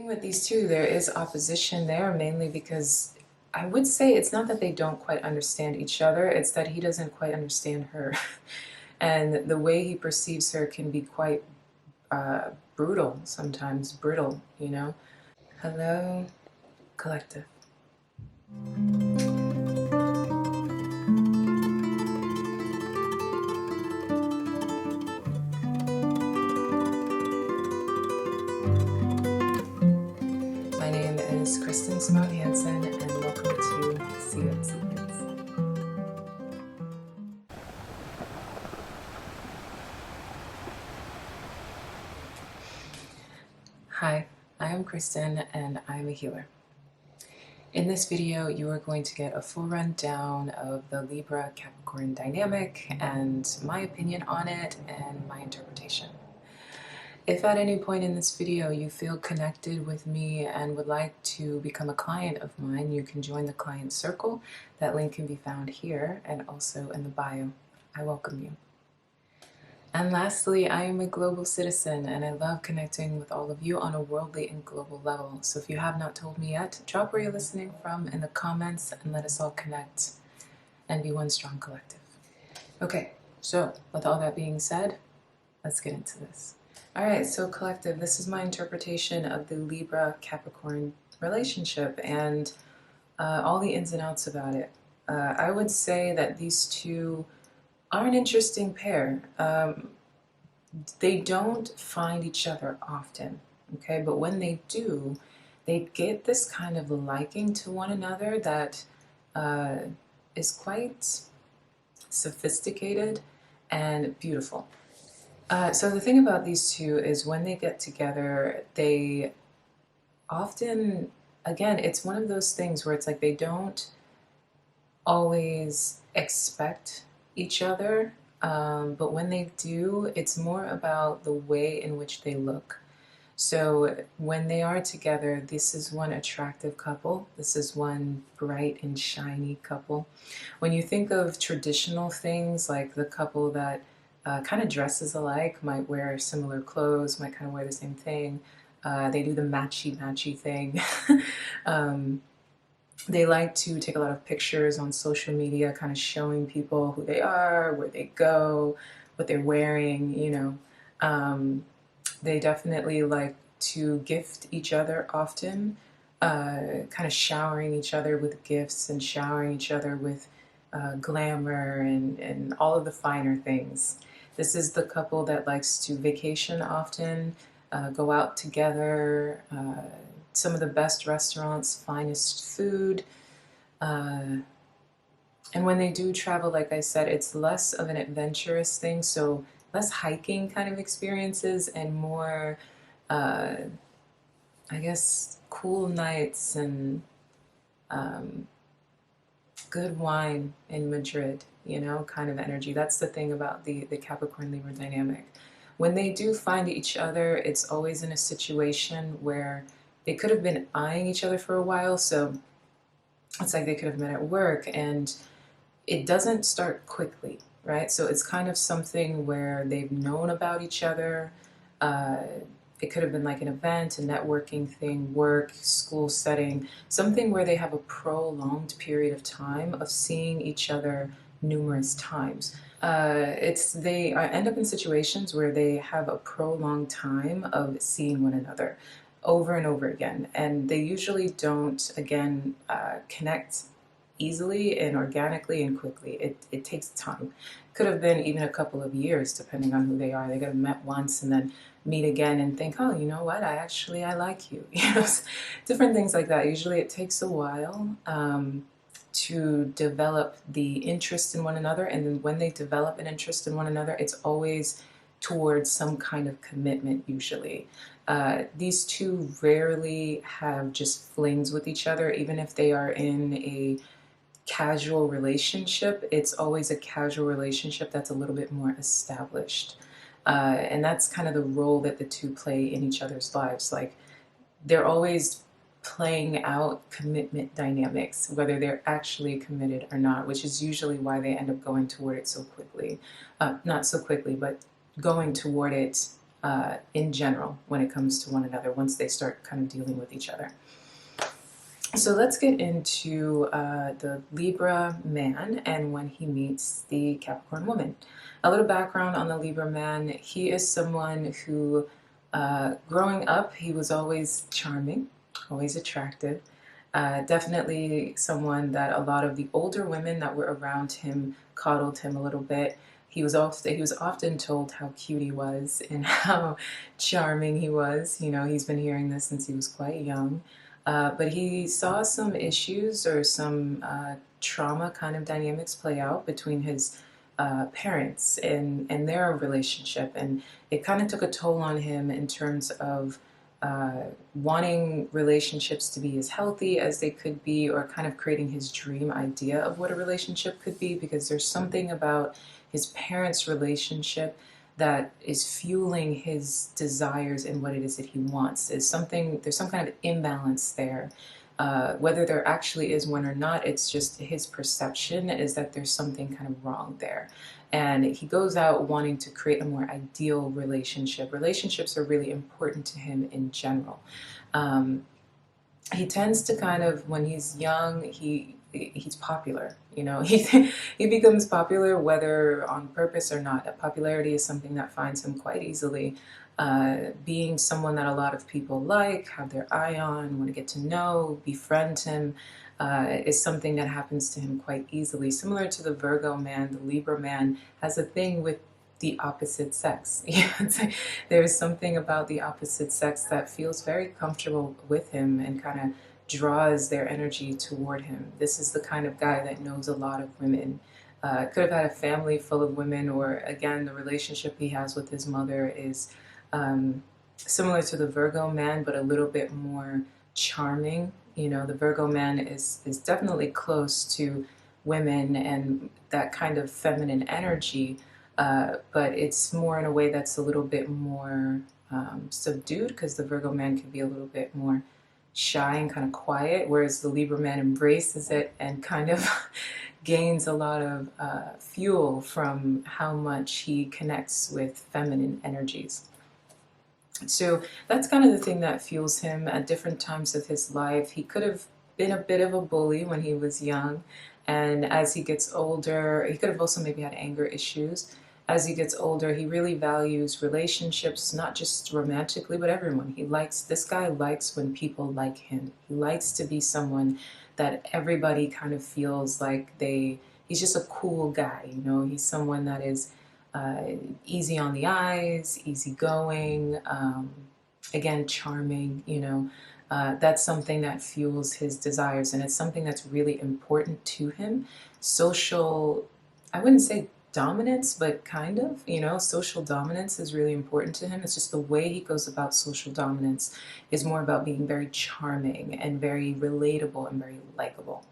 thing with these two, there is opposition there, mainly because I would say it's not that they don't quite understand each other, it's that he doesn't quite understand her. And the way he perceives her can be quite brutal, sometimes brittle, you know? Hello, collective. My name is Kristen Simone Hansen, and welcome to SeaGoat Secrets. Hi, I am Kristen, and I'm a healer. In this video, you are going to get a full rundown of the Libra Capricorn dynamic and my opinion on it and my interpretation. If at any point in this video you feel connected with me and would like to become a client of mine, you can join the client circle. That link can be found here and also in the bio. I welcome you. And lastly, I am a global citizen and I love connecting with all of you on a worldly and global level. So if you have not told me yet, drop where you're listening from in the comments and let us all connect and be one strong collective. Okay, so with all that being said, let's get into this. All right, so collective, this is my interpretation of the Libra Capricorn relationship and all the ins and outs about it. I would say that these two are an interesting pair. They don't find each other often, okay? But when they do, they get this kind of liking to one another that is quite sophisticated and beautiful. So the thing about these two is when they get together, they often, again, it's one of those things where it's like they don't always expect each other, but when they do, it's more about the way in which they look. So when they are together, this is one attractive couple. This is one bright and shiny couple. When you think of traditional things, like the couple that kind of dresses alike, might wear similar clothes, might kind of wear the same thing. They do the matchy thing. They like to take a lot of pictures on social media, kind of showing people who they are, where they go, what they're wearing, you know. They definitely like to gift each other often, kind of showering each other with gifts and showering each other with glamour and all of the finer things. This is the couple that likes to vacation often, go out together, some of the best restaurants, finest food. And when they do travel, like I said, it's less of an adventurous thing, so less hiking kind of experiences and more, I guess, cool nights and good wine in Madrid, you know, kind of energy. That's the thing about the Capricorn Libra dynamic. When they do find each other, it's always in a situation where they could have been eyeing each other for a while, so it's like they could have met at work, and it doesn't start quickly, right? So it's kind of something where they've known about each other. It could have been like an event, a networking thing, work, school setting, something where they have a prolonged period of time of seeing each other numerous times. They end up in situations where they have a prolonged time of seeing one another over and over again, and they usually don't, again, connect easily and organically and quickly. It takes time. Could have been even a couple of years, depending on who they are. They could have met once and then meet again and think, oh, you know what, I like you. You know, different things like that. Usually it takes a while to develop the interest in one another, and then when they develop an interest in one another, it's always towards some kind of commitment usually. These two rarely have just flings with each other, even if they are in a casual relationship. It's always a casual relationship that's a little bit more established. And that's kind of the role that the two play in each other's lives. Like, they're always playing out commitment dynamics, whether they're actually committed or not, which is usually why they end up going toward it so quickly. Not so quickly, but going toward it in general when it comes to one another once they start kind of dealing with each other. So let's get into the Libra man and when he meets the Capricorn woman. A little background on the Libra man. He is someone who, growing up, he was always charming, always attractive. Definitely someone that a lot of the older women that were around him coddled him a little bit. He was often told how cute he was and how charming he was. You know, he's been hearing this since he was quite young. But he saw some issues or some trauma kind of dynamics play out between his parents and their relationship. And it kind of took a toll on him in terms of wanting relationships to be as healthy as they could be, or kind of creating his dream idea of what a relationship could be, because there's something about his parents' relationship that is fueling his desires and what it is that he wants. There's some kind of imbalance there. Whether there actually is one or not, it's just his perception is that there's something kind of wrong there. And he goes out wanting to create a more ideal relationship. Relationships are really important to him in general. He tends to kind of, when he's young, he's popular, you know. He becomes popular whether on purpose or not. Popularity is something that finds him quite easily. Being someone that a lot of people like, have their eye on, want to get to know, befriend him, is something that happens to him quite easily. Similar to the Virgo man, the Libra man has a thing with the opposite sex. There's something about the opposite sex that feels very comfortable with him and kind of draws their energy toward him. This is the kind of guy that knows a lot of women. Could have had a family full of women, or again, the relationship he has with his mother is similar to the Virgo man, but a little bit more charming. You know, the Virgo man is definitely close to women and that kind of feminine energy, but it's more in a way that's a little bit more subdued, because the Virgo man can be a little bit more shy and kind of quiet, whereas the Libra man embraces it and kind of gains a lot of fuel from how much he connects with feminine energies. So that's kind of the thing that fuels him at different times of his life. He could have been a bit of a bully when he was young, and as he gets older, he could have also maybe had anger issues. As he gets older, he really values relationships, not just romantically, but everyone. This guy likes when people like him. He likes to be someone that everybody kind of feels like he's just a cool guy, you know. He's someone that is easy on the eyes, easygoing, again, charming, you know. That's something that fuels his desires, and it's something that's really important to him. Social, I wouldn't say dominance, but kind of, you know, social dominance is really important to him. It's just the way he goes about social dominance is more about being very charming and very relatable and very likable.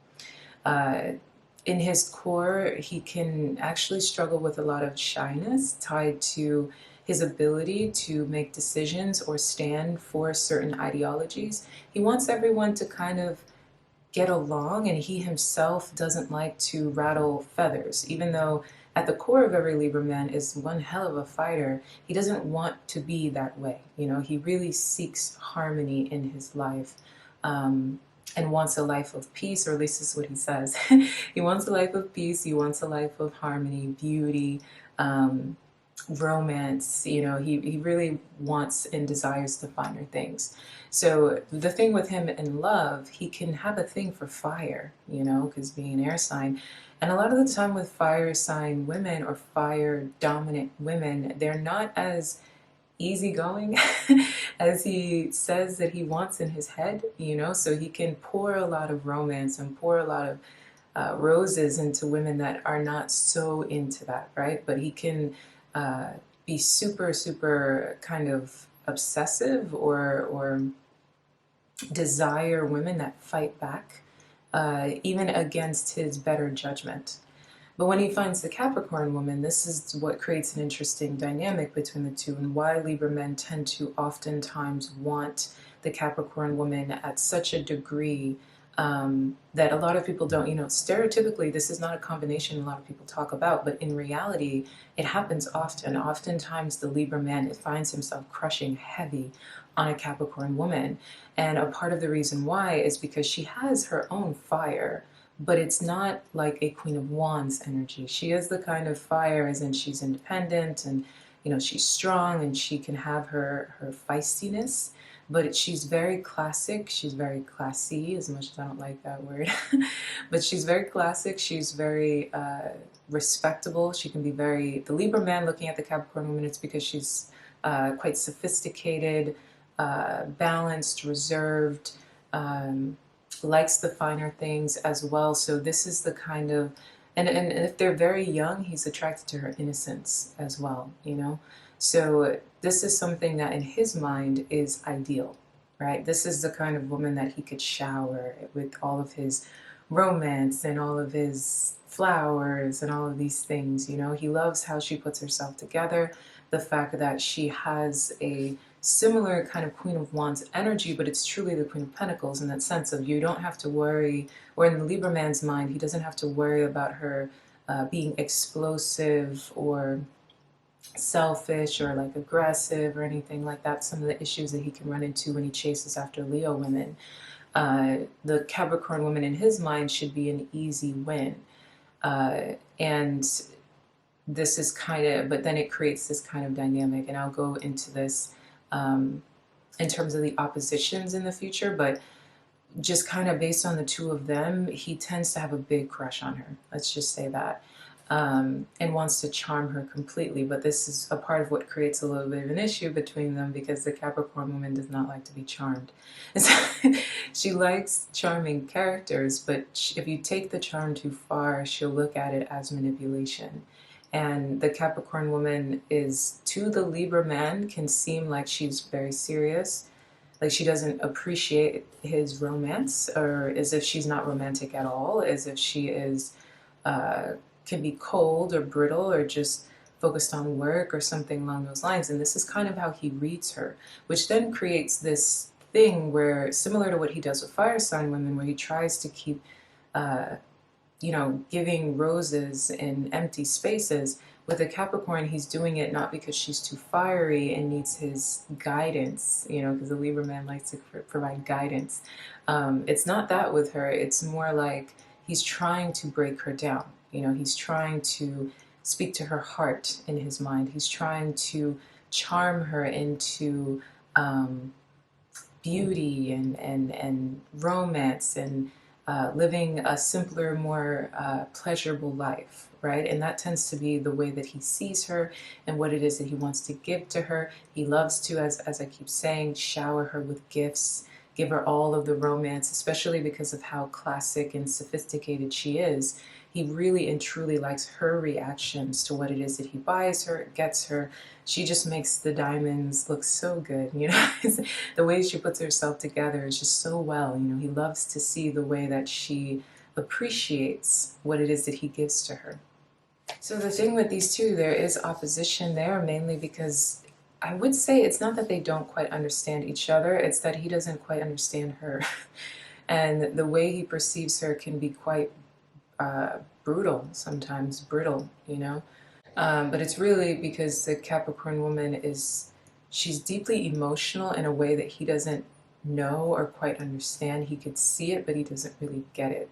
In his core, he can actually struggle with a lot of shyness tied to his ability to make decisions or stand for certain ideologies. He wants everyone to kind of get along, and he himself doesn't like to rattle feathers. Even though at the core of every Libra man is one hell of a fighter, he doesn't want to be that way. You know, he really seeks harmony in his life. And wants a life of peace, or at least this is what he says. He wants a life of peace, he wants a life of harmony, beauty, romance. You know, he really wants and desires the finer things. So the thing with him in love, he can have a thing for fire, you know, because being an air sign. And a lot of the time with fire sign women or fire dominant women, they're not as easygoing as he says that he wants in his head, you know. So he can pour a lot of romance and pour a lot of roses into women that are not so into that, right? But he can be super kind of obsessive or desire women that fight back, even against his better judgment. But when he finds the Capricorn woman, this is what creates an interesting dynamic between the two, and why Libra men tend to oftentimes want the Capricorn woman at such a degree that a lot of people don't, stereotypically, this is not a combination a lot of people talk about, but in reality, it happens often. Oftentimes, the Libra man finds himself crushing heavy on a Capricorn woman. And a part of the reason why is because she has her own fire, but it's not like a Queen of Wands energy. She is the kind of fire as in she's independent and, she's strong and she can have her feistiness, but she's very classic. She's very classy, as much as I don't like that word. But she's very classic. She's very respectable. She can be the Libra man looking at the Capricorn woman, it's because she's quite sophisticated, balanced, reserved, likes the finer things as well. So this is the kind of, and if they're very young, he's attracted to her innocence as well, So this is something that in his mind is ideal, right? This is the kind of woman that he could shower with all of his romance and all of his flowers and all of these things, He loves how she puts herself together, the fact that she has a similar kind of Queen of Wands energy, but it's truly the Queen of Pentacles in that sense of you don't have to worry, or in the Libra man's mind, he doesn't have to worry about her being explosive or selfish or like aggressive or anything like that. Some of the issues that he can run into when he chases after Leo women. The Capricorn woman in his mind should be an easy win. And this is but then it creates this kind of dynamic, and I'll go into this in terms of the oppositions in the future, but just kind of based on the two of them, he tends to have a big crush on her. Let's just say that. And wants to charm her completely, but this is a part of what creates a little bit of an issue between them because the Capricorn woman does not like to be charmed. She likes charming characters, but if you take the charm too far, she'll look at it as manipulation. And the Capricorn woman is, to the Libra man, can seem like she's very serious, like she doesn't appreciate his romance, or as if she's not romantic at all, as if she is can be cold or brittle or just focused on work or something along those lines. And this is kind of how he reads her, which then creates this thing where, similar to what he does with fire sign women, where he tries to keep giving roses in empty spaces. With a Capricorn, he's doing it not because she's too fiery and needs his guidance, because the Libra man likes to provide guidance. It's not that with her. It's more like he's trying to break her down. He's trying to speak to her heart in his mind. He's trying to charm her into beauty and romance and living a simpler, more pleasurable life, right? And that tends to be the way that he sees her and what it is that he wants to give to her. He loves to, as I keep saying, shower her with gifts, give her all of the romance, especially because of how classic and sophisticated she is. He really and truly likes her reactions to what it is that he buys her, gets her. She just makes the diamonds look so good, The way she puts herself together is just so well, He loves to see the way that she appreciates what it is that he gives to her. So the thing with these two, there is opposition there, mainly because I would say it's not that they don't quite understand each other, it's that he doesn't quite understand her. And the way he perceives her can be quite brutal, sometimes brittle, But it's really because the Capricorn woman she's deeply emotional in a way that he doesn't know or quite understand. He could see it, but he doesn't really get it.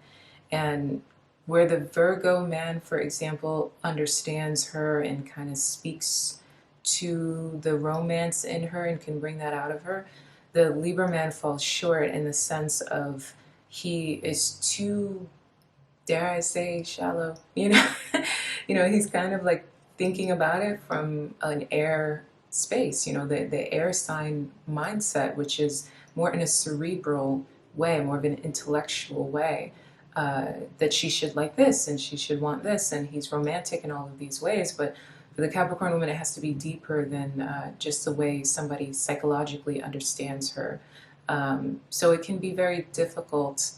And where the Virgo man, for example, understands her and kind of speaks to the romance in her and can bring that out of her, the Libra man falls short in the sense of he is too, dare I say, shallow, he's kind of like thinking about it from an air space, the air sign mindset, which is more in a cerebral way, more of an intellectual way, that she should like this and she should want this, and he's romantic in all of these ways. But for the Capricorn woman, it has to be deeper than just the way somebody psychologically understands her. So it can be very difficult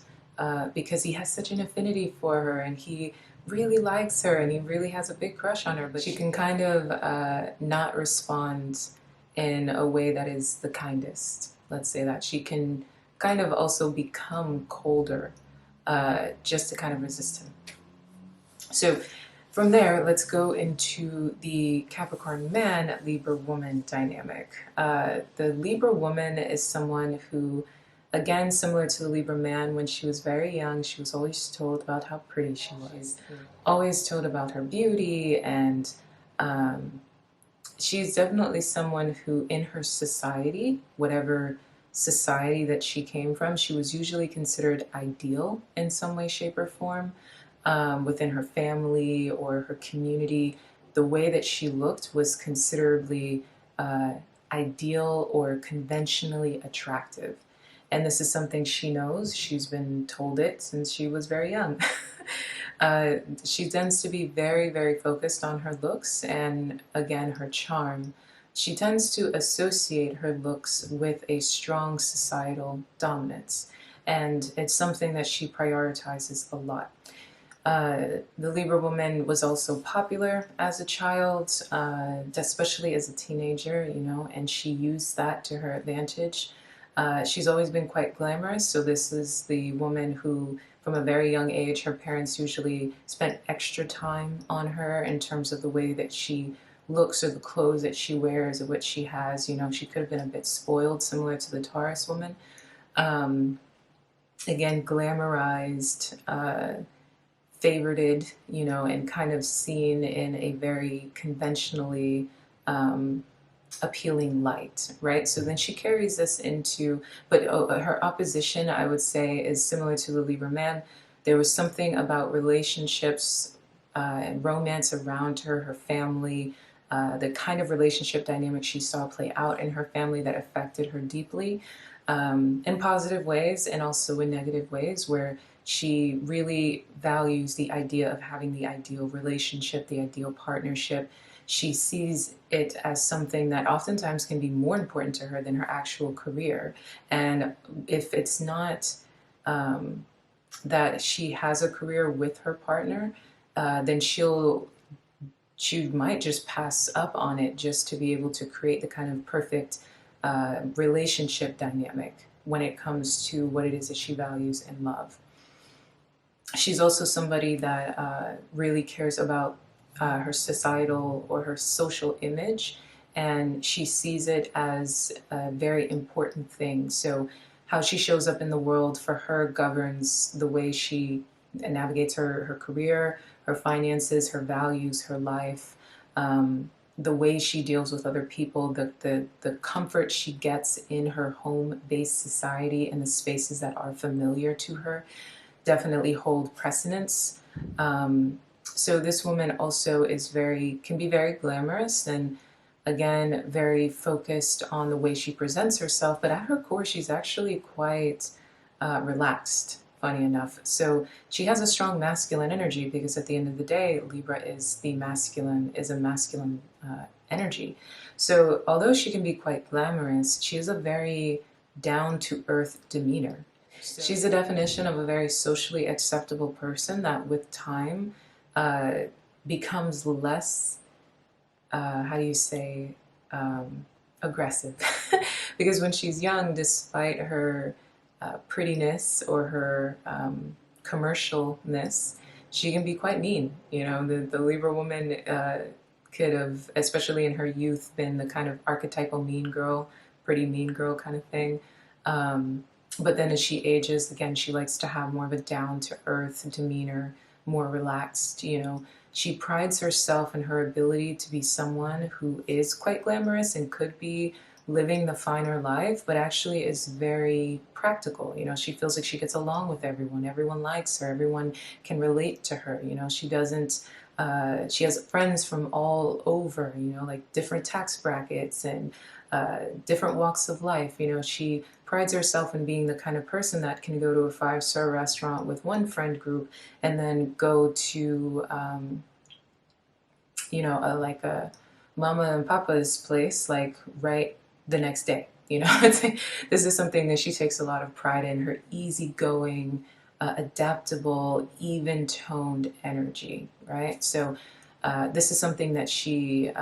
because he has such an affinity for her and he really likes her and he really has a big crush on her, but she can kind of not respond in a way that is the kindest. Let's say that she can kind of also become colder just to kind of resist him. So from there, let's go into the Capricorn man, Libra woman dynamic. The Libra woman is someone who, again, similar to the Libra man, when she was very young, she was always told about how pretty she was, always told about her beauty, and she's definitely someone who, in her society, whatever society that she came from, she was usually considered ideal in some way, shape, or form. Within her family or her community, the way that she looked was considerably ideal or conventionally attractive. And this is something she knows. She's been told it since she was very young. She tends to be very, very focused on her looks and, again, her charm. She tends to associate her looks with a strong societal dominance. And it's something that she prioritizes a lot. The Libra woman was also popular as a child, especially as a teenager, you know, and she used that to her advantage. She's always been quite glamorous, so this is the woman who, from a very young age, her parents usually spent extra time on her in terms of the way that she looks or the clothes that she wears or what she has. You know, she could have been a bit spoiled, similar to the Taurus woman. Again, glamorized, favorited, you know, and kind of seen in a very conventionally appealing light, right? So then she carries this into, but her opposition, I would say, is similar to the Libra man. There was something about relationships and romance around her, her family, the kind of relationship dynamic she saw play out in her family that affected her deeply in positive ways and also in negative ways, where she really values the idea of having the ideal relationship, the ideal partnership. She sees it as something that oftentimes can be more important to her than her actual career. And if it's not that she has a career with her partner, then she might just pass up on it just to be able to create the kind of perfect relationship dynamic when it comes to what it is that she values and love. She's also somebody that really cares about her societal or her social image, and she sees it as a very important thing. So how she shows up in the world for her governs the way she navigates her career, her finances, her values, her life, the way she deals with other people, the comfort she gets in her home-based society and the spaces that are familiar to her definitely hold precedence. So this woman also can be very glamorous and, again, very focused on the way she presents herself, but at her core she's actually quite relaxed, funny enough. So she has a strong masculine energy because at the end of the day, Libra is a masculine energy. So although she can be quite glamorous, she has a very down-to-earth demeanor. She's the definition of a very socially acceptable person that with time becomes less, how do you say, aggressive. Because when she's young, despite her prettiness or her commercialness, she can be quite mean. You know, the Libra woman could have, especially in her youth, been the kind of archetypal mean girl, pretty mean girl kind of thing. But then as she ages, again, she likes to have more of a down-to-earth demeanor, more relaxed, you know. She prides herself in her ability to be someone who is quite glamorous and could be living the finer life, but actually is very practical. You know, she feels like she gets along with everyone. Everyone likes her. Everyone can relate to her. You know, she doesn't, she has friends from all over, you know, like different tax brackets and different walks of life. You know, she prides herself in being the kind of person that can go to a 5-star restaurant with one friend group and then go to, you know, like a mama and papa's place, like right the next day. You know, this is something that she takes a lot of pride in, her easygoing, adaptable, even-toned energy, right? So this is something that she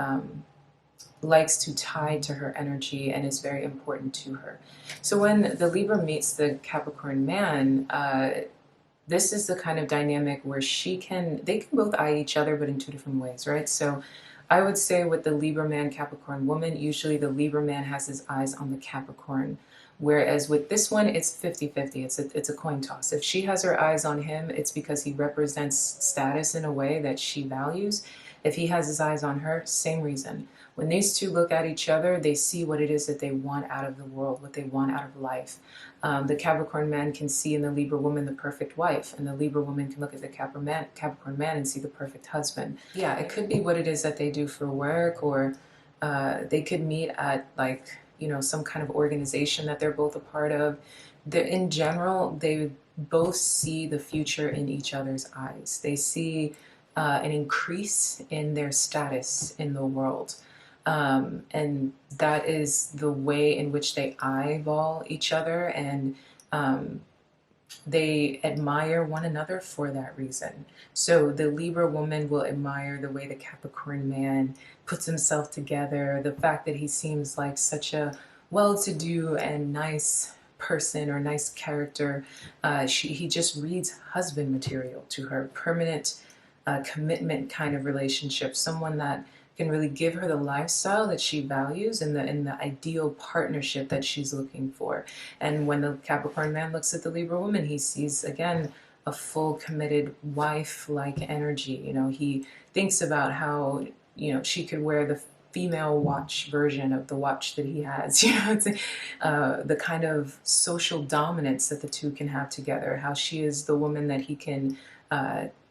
likes to tie to her energy and is very important to her. So when the Libra meets the Capricorn man, this is the kind of dynamic where they can both eye each other, but in two different ways, right? So I would say with the Libra man, Capricorn woman, usually the Libra man has his eyes on the Capricorn. Whereas with this one, it's 50-50. It's a coin toss. If she has her eyes on him, it's because he represents status in a way that she values. If he has his eyes on her, same reason. When these two look at each other, they see what it is that they want out of the world, what they want out of life. The Capricorn man can see in the Libra woman the perfect wife, and the Libra woman can look at the Capricorn man and see the perfect husband. Yeah, it could be what it is that they do for work, or they could meet at, like, you know, some kind of organization that they're both a part of. In general, they both see the future in each other's eyes. They see an increase in their status in the world. And that is the way in which they eyeball each other, and they admire one another for that reason. So the Libra woman will admire the way the Capricorn man puts himself together, the fact that he seems like such a well-to-do and nice person or nice character. He just reads husband material to her, permanent commitment kind of relationship, someone that can really give her the lifestyle that she values and the ideal partnership that she's looking for. And when the Capricorn man looks at the Libra woman, he sees, again, a full committed wife-like energy. You know, he thinks about how, you know, she could wear the female watch version of the watch that he has. You know, it's the kind of social dominance that the two can have together, how she is the woman that he can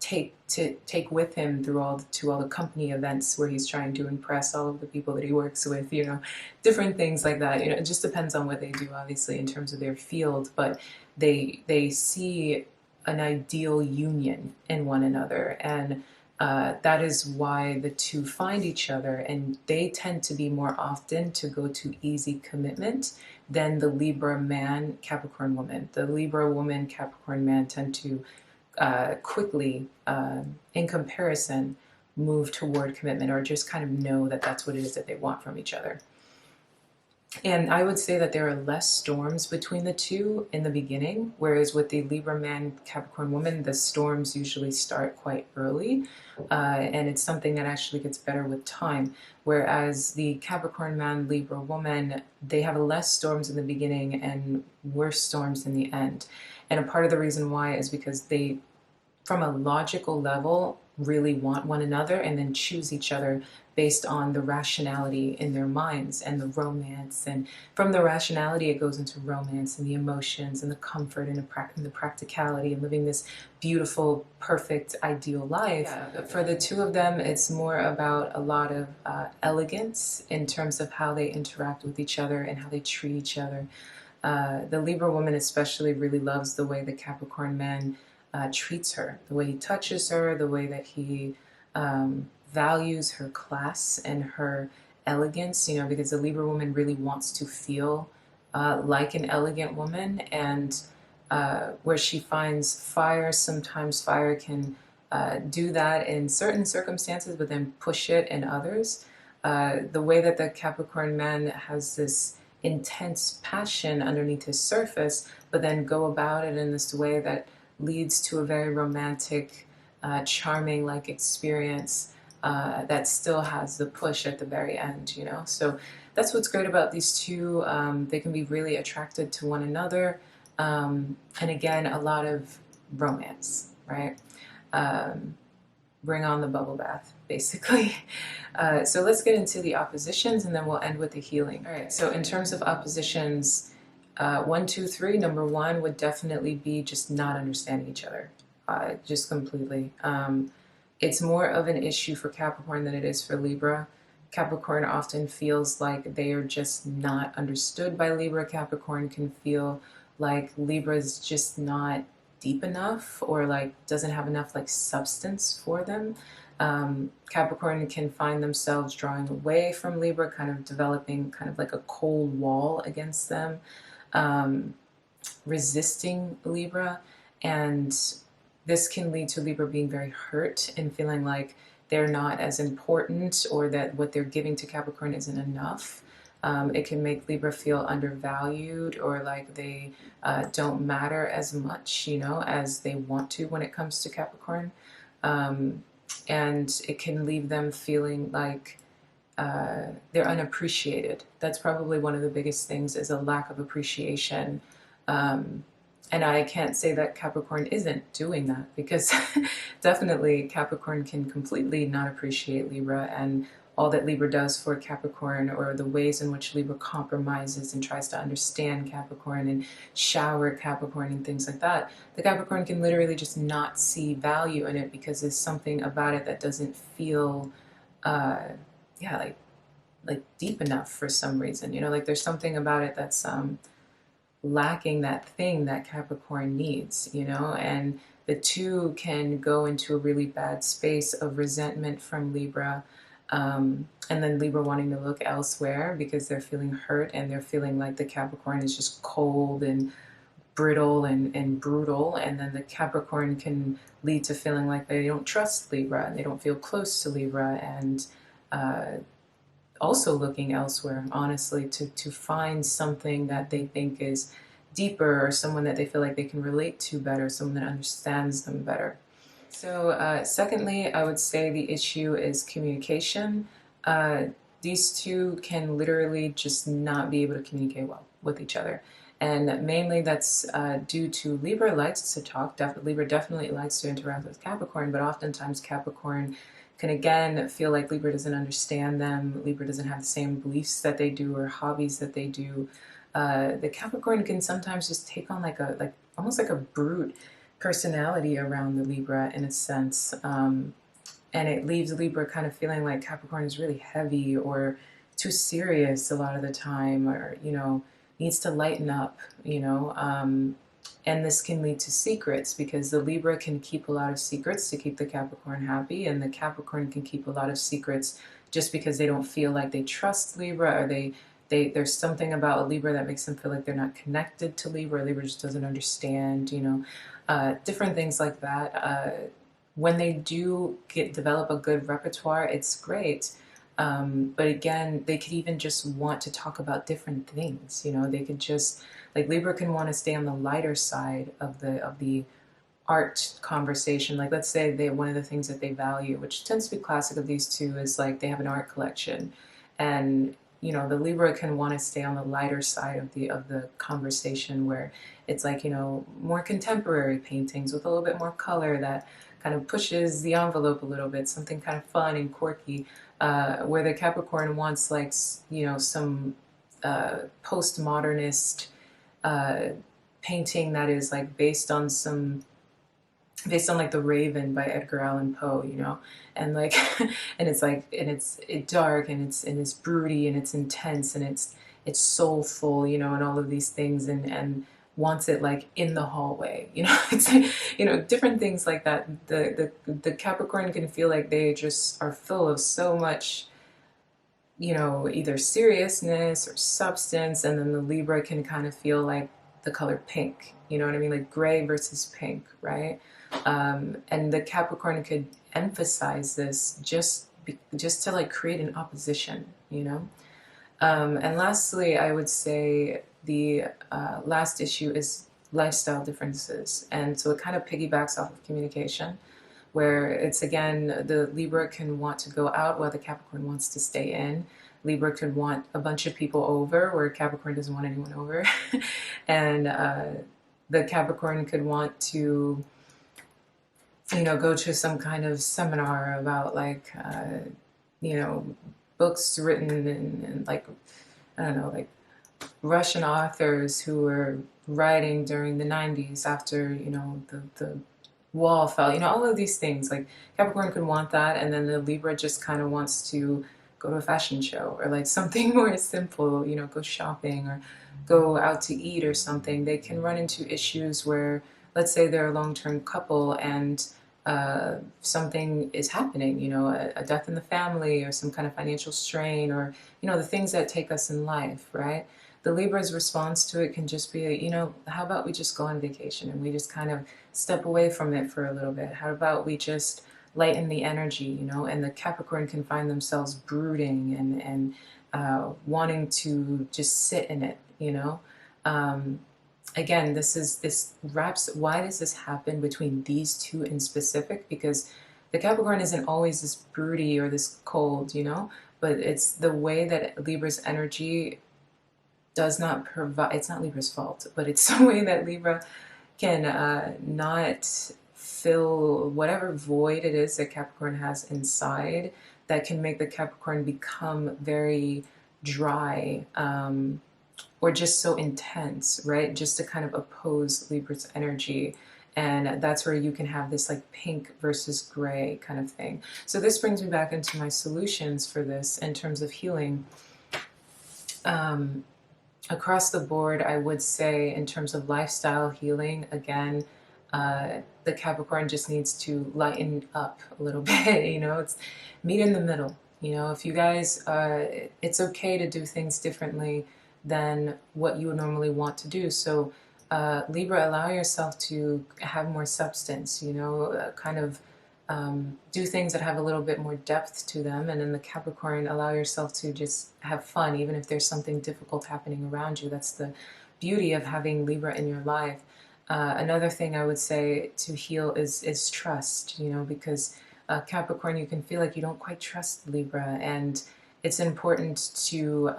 take with him through all the company events where he's trying to impress all of the people that he works with, you know, different things like that. You know, it just depends on what they do, obviously, in terms of their field, but they see an ideal union in one another, and that is why the two find each other, and they tend to be more often to go to easy commitment than the Libra man, Capricorn woman. The Libra woman, Capricorn man tend to quickly, in comparison, move toward commitment, or just kind of know that that's what it is that they want from each other. And I would say that there are less storms between the two in the beginning, whereas with the Libra man, Capricorn woman, the storms usually start quite early, and it's something that actually gets better with time. Whereas the Capricorn man, Libra woman, they have less storms in the beginning and worse storms in the end. And a part of the reason why is because they, from a logical level, really want one another and then choose each other based on the rationality in their minds and the romance. And from the rationality, it goes into romance and the emotions and the comfort and the practicality and living this beautiful, perfect, ideal life. Yeah, for the two of them, it's more about a lot of elegance in terms of how they interact with each other and how they treat each other. The Libra woman especially really loves the way the Capricorn man treats her, the way he touches her, the way that he values her class and her elegance, you know, because the Libra woman really wants to feel like an elegant woman, and where she finds fire, sometimes fire can do that in certain circumstances, but then push it in others. The way that the Capricorn man has this intense passion underneath his surface, but then go about it in this way that leads to a very romantic, charming like experience that still has the push at the very end, you know? So that's what's great about these two. They can be really attracted to one another. And again, a lot of romance, right? Bring on the bubble bath, basically. So let's get into the oppositions, and then we'll end with the healing. All right, so in terms of oppositions, 1, 2, 3, number 1 would definitely be just not understanding each other, just completely. It's more of an issue for Capricorn than it is for Libra. Capricorn often feels like they are just not understood by Libra. Capricorn can feel like Libra is just not deep enough, or like doesn't have enough like substance for them. Capricorn can find themselves drawing away from Libra, kind of developing kind of like a cold wall against them, resisting Libra, and this can lead to Libra being very hurt and feeling like they're not as important, or that what they're giving to Capricorn isn't enough. It can make Libra feel undervalued, or like they don't matter as much, you know, as they want to when it comes to Capricorn. And it can leave them feeling like they're unappreciated. That's probably one of the biggest things, is a lack of appreciation. And I can't say that Capricorn isn't doing that, because definitely Capricorn can completely not appreciate Libra, and all that Libra does for Capricorn, or the ways in which Libra compromises and tries to understand Capricorn and shower Capricorn and things like that. The Capricorn can literally just not see value in it, because there's something about it that doesn't feel yeah, like deep enough for some reason, you know, like there's something about it that's lacking that thing that Capricorn needs, you know, and the two can go into a really bad space of resentment from Libra, and then Libra wanting to look elsewhere because they're feeling hurt, and they're feeling like the Capricorn is just cold and brittle and brutal, and then the Capricorn can lead to feeling like they don't trust Libra, and they don't feel close to Libra, and also looking elsewhere, honestly, to find something that they think is deeper, or someone that they feel like they can relate to better, someone that understands them better. So secondly, I would say the issue is communication. These two can literally just not be able to communicate well with each other. And mainly that's due to Libra likes to talk. Libra definitely likes to interact with Capricorn, but oftentimes Capricorn can again feel like Libra doesn't understand them. Libra doesn't have the same beliefs that they do, or hobbies that they do. The Capricorn can sometimes just take on like almost like a brute personality around the Libra, in a sense. And it leaves Libra kind of feeling like Capricorn is really heavy, or too serious a lot of the time, or, you know, needs to lighten up, you know. And this can lead to secrets, because the Libra can keep a lot of secrets to keep the Capricorn happy, and the Capricorn can keep a lot of secrets just because they don't feel like they trust Libra, or there's something about a Libra that makes them feel like they're not connected to Libra. Libra just doesn't understand, you know, different things like that. When they do develop a good repertoire, it's great. But again, they could even just want to talk about different things. You know, they could just, like, Libra can want to stay on the lighter side of the art conversation. Like, let's say one of the things that they value, which tends to be classic of these two, is like they have an art collection, and you know, the Libra can want to stay on the lighter side of the conversation, where it's like, you know, more contemporary paintings with a little bit more color that kind of pushes the envelope a little bit, something kind of fun and quirky. Where the Capricorn wants, like, you know, some postmodernist painting that is like based on like The Raven by Edgar Allan Poe, you know, and like, and it's like, and it's dark, and it's broody, and it's intense, and it's soulful, you know, and all of these things, and wants it like in the hallway, you know. It's like, you know, different things like that. The Capricorn can feel like they just are full of so much, you know, either seriousness or substance, and then the Libra can kind of feel like the color pink, you know what I mean, like gray versus pink, right? And the Capricorn could emphasize this just to like create an opposition, you know. And lastly, I would say the last issue is lifestyle differences. And so it kind of piggybacks off of communication, where it's, again, the Libra can want to go out while the Capricorn wants to stay in. Libra could want a bunch of people over where Capricorn doesn't want anyone over. And the Capricorn could want to, you know, go to some kind of seminar about, like, you know, books written in like, I don't know, like Russian authors who were writing during the 90s after, you know, the wall fell, you know, all of these things. Like, Capricorn could want that, and then the Libra just kind of wants to go to a fashion show, or like something more simple, you know, go shopping or go out to eat or something. They can run into issues where, let's say they're a long-term couple, and something is happening, you know, a death in the family, or some kind of financial strain, or, you know, the things that take us in life, right? The Libra's response to it can just be, you know, how about we just go on vacation and we just kind of step away from it for a little bit? How about we just lighten the energy, you know, and the Capricorn can find themselves brooding and wanting to just sit in it, you know. Again, this wraps, why does this happen between these two in specific? Because the Capricorn isn't always this broody or this cold, you know, but it's the way that Libra's energy does not provide, it's not Libra's fault, but it's the way that Libra can not fill whatever void it is that Capricorn has inside that can make the Capricorn become very dry, or just so intense, right? Just to kind of oppose Libra's energy. And that's where you can have this like pink versus gray kind of thing. So this brings me back into my solutions for this in terms of healing. Across the board, I would say in terms of lifestyle healing, again, the Capricorn just needs to lighten up a little bit, you know, it's meet in the middle. You know, if you guys, it's okay to do things differently than what you would normally want to do. So Libra, allow yourself to have more substance, you know, kind of do things that have a little bit more depth to them. And in the Capricorn, allow yourself to just have fun, even if there's something difficult happening around you. That's the beauty of having Libra in your life. Another thing I would say to heal is trust, you know, because Capricorn, you can feel like you don't quite trust Libra, and it's important to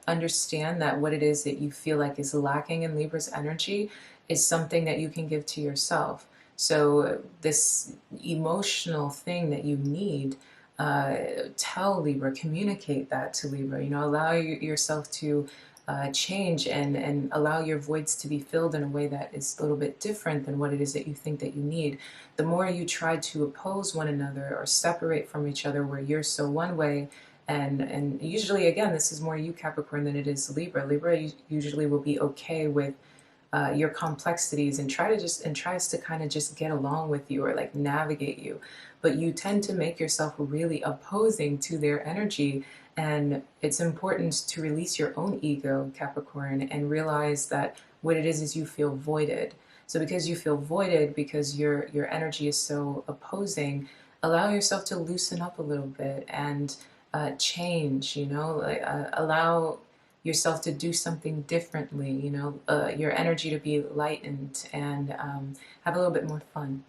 understand that what it is that you feel like is lacking in Libra's energy is something that you can give to yourself. So this emotional thing that you need, tell Libra, communicate that to Libra, you know, allow yourself to change and allow your voids to be filled in a way that is a little bit different than what it is that you think that you need. The more you try to oppose one another or separate from each other where you're so one way, and usually, again, this is more you Capricorn than it is Libra. Libra usually will be okay with your complexities and tries to kind of just get along with you or like navigate you, but you tend to make yourself really opposing to their energy. And it's important to release your own ego, Capricorn, and realize that what it is you feel voided. So because you feel voided, because your energy is so opposing, allow yourself to loosen up a little bit and change, you know, like, allow yourself to do something differently, you know, your energy to be lightened and have a little bit more fun.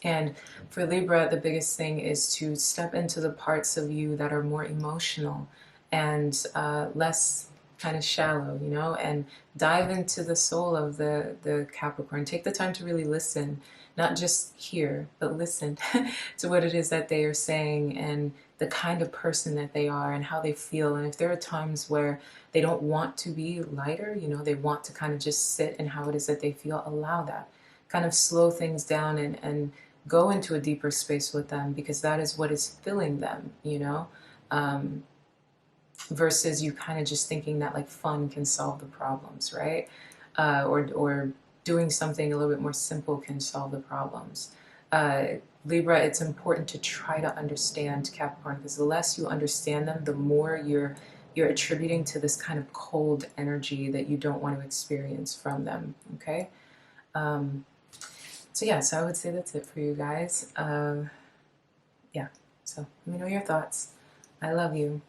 And for Libra, the biggest thing is to step into the parts of you that are more emotional and less kind of shallow, you know, and dive into the soul of the Capricorn. Take the time to really listen, not just hear, but listen to what it is that they are saying and the kind of person that they are and how they feel. And if there are times where they don't want to be lighter, you know, they want to kind of just sit in how it is that they feel, allow that. Kind of slow things down and go into a deeper space with them, because that is what is filling them, you know, versus you kind of just thinking that like fun can solve the problems, right? Or doing something a little bit more simple can solve the problems. Libra, it's important to try to understand Capricorn, because the less you understand them, the more you're attributing to this kind of cold energy that you don't want to experience from them, okay? So yeah, so I would say that's it for you guys. Yeah, so let me know your thoughts. I love you.